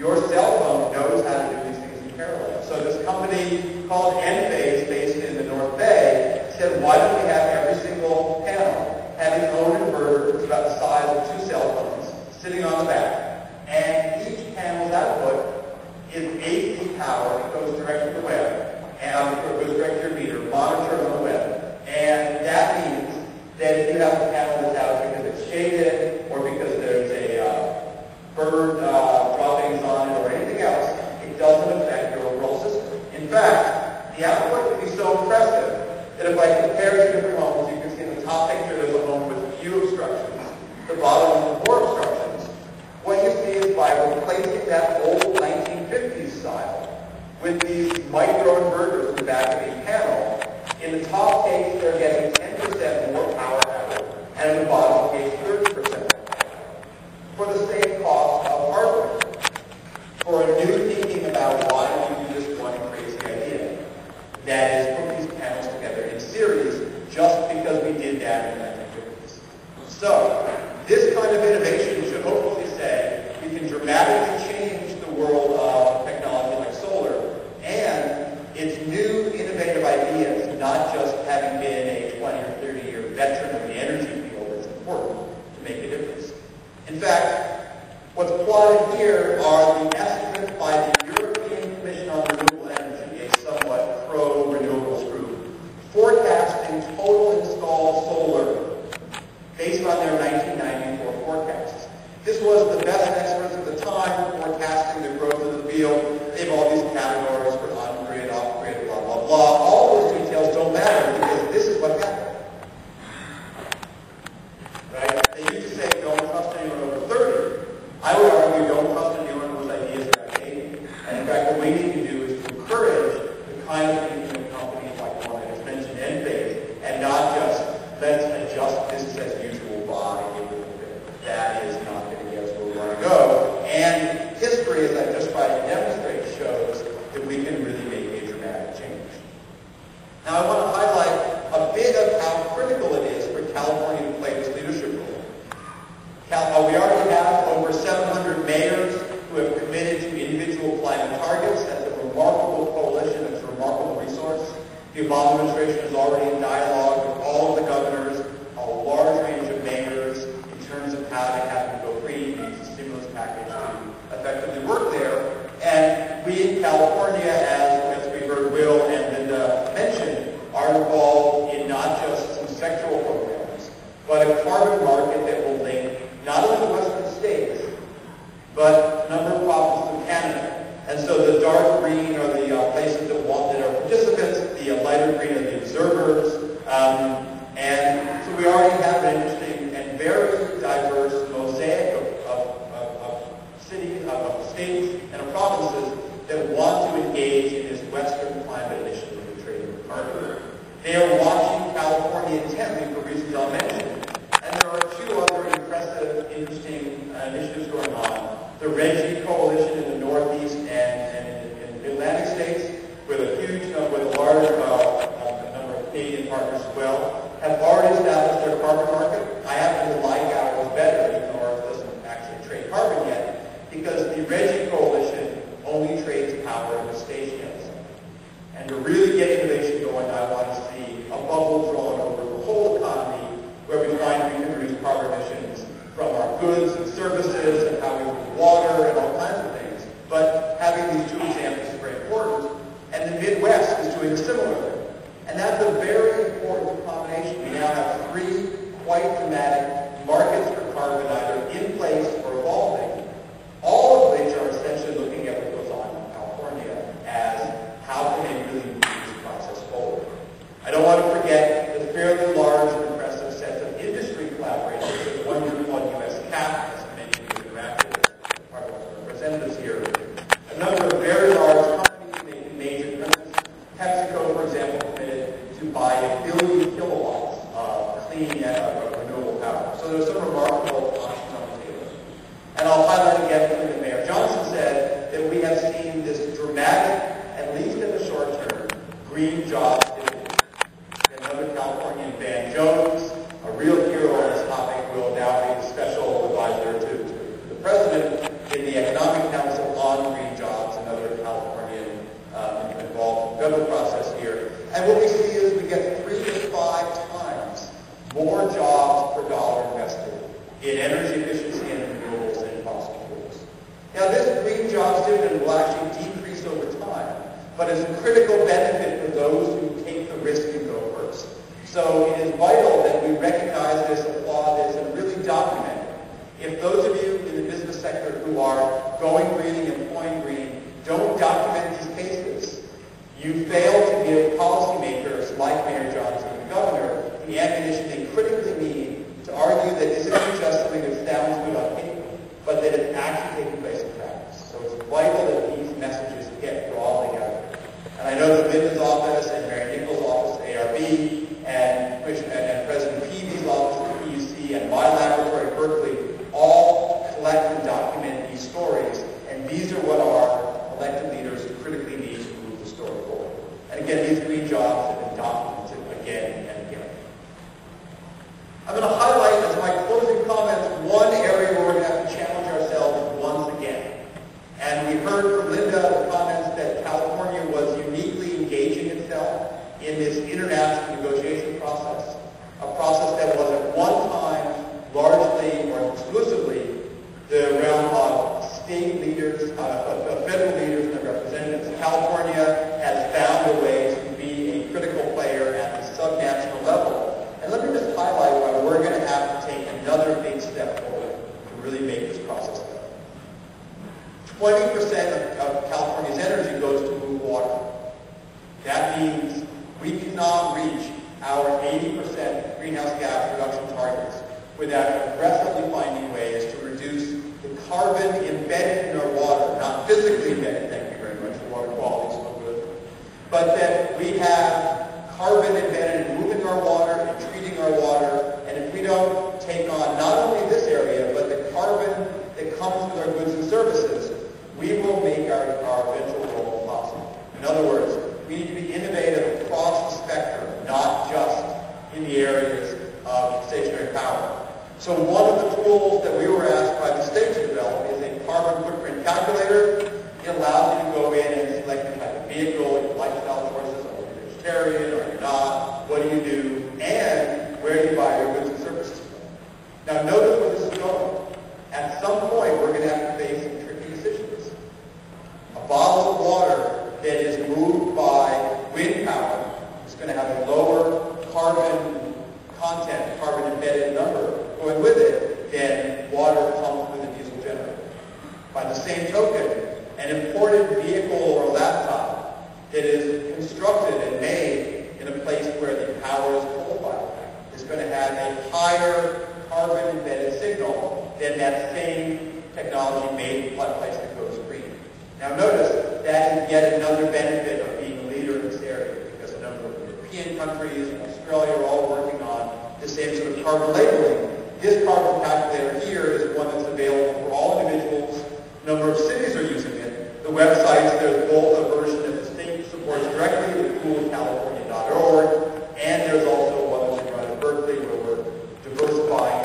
your cell phone knows how to do these things in parallel. So this company called Enphase, based in the North Bay, said, why don't we have every single panel have its own inverter that's about the size of 2 cell phones sitting on the back, and each panel's output is AC power that goes directly to the web, and it goes directly to your meter, monitored on the web. And that means that if you have a panel that's out because it's shaded, or because there's a bird droppings on it, or anything else, it doesn't affect your overall system. In fact, the output can be so impressive that if I compare 2 different homes, you can see in the top picture there's a home with few obstructions, the bottom with more obstructions. What you see is by replacing that old 1950s style with these microinverters in the back of each panel, in the top case they're getting 10% more power out, and in the bottom case 30% for the same cost of hardware. For a new thinking about why we do this one crazy idea, that is put these panels together in series just because we did that in the 1950s. So, this kind of innovation should hopefully say we can dramatically change the world of technology like solar, and it's new, innovative ideas, not just having been a 20 or 30-year veteran of the energy field that's important to make a difference. In fact, what's plotted here are the estimates by the European Commission on Renewable Energy, a somewhat pro-renewables group, forecasting total installed solar based on their 1994 forecasts. This was the best experts at the time forecasting the growth of the field. They have all these categories for on-grid, off-grid, blah, blah, blah. All those details don't matter because this is what happened. Right? They used to say don't trust anyone over 30. I would argue don't trust anyone whose ideas are outdated. And in fact, what we need to do is to encourage the kind of thinking of companies like the one I just mentioned, Enphase, and not just let's adjust business as usual by a little bit. That is not going to get us where we want to go. And history, as I just tried to demonstrate, shows that we can really make a dramatic change. Now, I want to highlight a bit of how critical it is for California to play this leadership role. We already have over 700 mayors who have committed to individual climate targets. That's a remarkable coalition. It's a remarkable resource. The Obama administration is already in dialogue with all of the governors, a large range of mayors, in terms of how to have them go green, use the stimulus package to effectively work there. And we in California, as we heard Will and Linda mention, are involved in not just some sectoral programs, but a carbon market that will link not only the western states, but a number of provinces of Canada. And so the dark green are the places that are participants, the lighter green are the observers. And so we already have an interesting and very diverse mosaic of cities, of states, and of provinces that want to engage in this Western climate initiative of trading with carbon. They are watching California intently for reasons I'll mention. And there are 2 other impressive, interesting initiatives going on. The RGGI Coalition in the Northeast and in the Atlantic states, with a large number of Canadian partners as well, have already established their carbon market. I happen to like ours better, even though ours doesn't actually trade carbon yet, because the RGGI Coalition only trades power in the stations. And to really get innovation going, I want to see a bubble drawn over the whole economy where we find we can reduce carbon emissions from our goods and services and how we use water and all kinds of things. But having these 2 examples is very important. And the Midwest is doing similarly. And that's a very important combination. We now have 3 quite dramatic markets for carbon either in place or evolving, all of which are essentially looking at what goes on in California as how can they really move this process forward. I don't want to forget the fairly large and impressive sets of industry collaborations. There's one group called US CAP, as many of you interacted with, part of our Now, this green jobs dividend will actually decrease over time, but is a critical benefit for those who take the risk and go first. So it is vital that we recognize this, applaud this, and really document it. If those of you in the business sector who are going green and employing green don't document these cases, you fail to give policymakers like Mayor Johnson and the governor the ammunition they critically need to argue that this isn't just something that sounds good on paper, but that it's actually taking place in practice. So it's vital that these messages get broadly out there. And I know that Linda's office and Mary Nichols' office at ARB and President Peavy's office at PUC and my laboratory at Berkeley all collect and document these stories, and these are what our elected leaders critically need to move the story forward. And again, these green jobs have been documented again and again. I'm going to highlight as my closing comments one area where we're going to have to challenge ourselves once again. And we heard from Linda the comments that California was uniquely engaging itself in this international negotiation process, a process that was at one time largely or exclusively the realm of state leaders, of federal leaders and their representatives. California has found a way to be a critical player at the subnational level. And let me just highlight why we're going to have to take another big step forward to really make this process go. 20% of California's energy goes to move water. That means we cannot reach our 80% greenhouse gas reduction targets without aggressively finding ways to reduce the carbon embedded in our water, not physically embedded, thank you very much, the water quality is so good, but that we have carbon embedded in moving our water and treating our water, and if we don't take on not only this area, but the carbon that comes with our goods and services, we will make our eventual goal possible. In other words, we need to be innovative across the spectrum, not just in the areas of stationary power. So one of the tools that we were asked by the state to develop is a carbon footprint calculator. It allows you to go in and select the type of vehicle, your lifestyle choices, are you vegetarian, or you're not, what do you do, and where do you buy your goods and services from. Now notice where this is going. At some point, we're going to have to face some tricky decisions. A bottle of water that is moved by wind power is going to have a lower carbon content, carbon embedded number going with it than water pumped with a diesel generator. By the same token, an imported vehicle or a laptop that is constructed and made in a place where the power is coal-fired is going to have a higher carbon embedded signal than that same technology made in a place that goes green. Now notice, that is yet another benefit of being a leader in this area, because a number of European countries and Australia are all working on the same sort of carbon labeling. This carbon calculator here is one that's available for all individuals. A number of cities are using it. The websites, there's both a version that the state supports directly, the coolcalifornia.org, and there's also one that's run at Berkeley where we're diversifying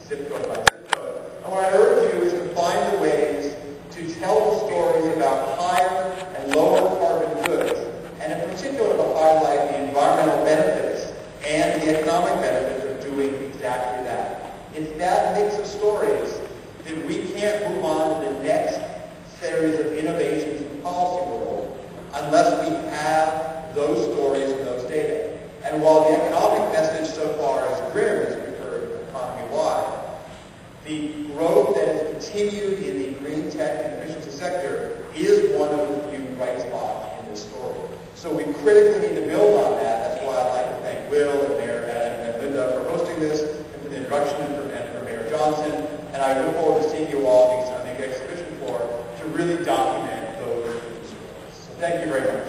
zip code by zip code. And what I urge you is to find the ways to tell the stories about higher and lower carbon goods, and in particular to highlight the environmental benefits and the economic benefits of doing exactly that. It's that mix of stories that we can't move on to the next series of innovations in the policy world unless we have those stories and those data. And while the economic message so far is grim, as we've heard economy-wide, the growth that has continued in the green tech and efficiency sector is one of the few bright spots in this story. So we critically need to build on that. That's why I'd like to thank Will and Mayor and Linda for hosting this, and for the introduction, and for Mayor Johnson. And I look forward to seeing you all on the exhibition floor to really document those stories. So thank you very much.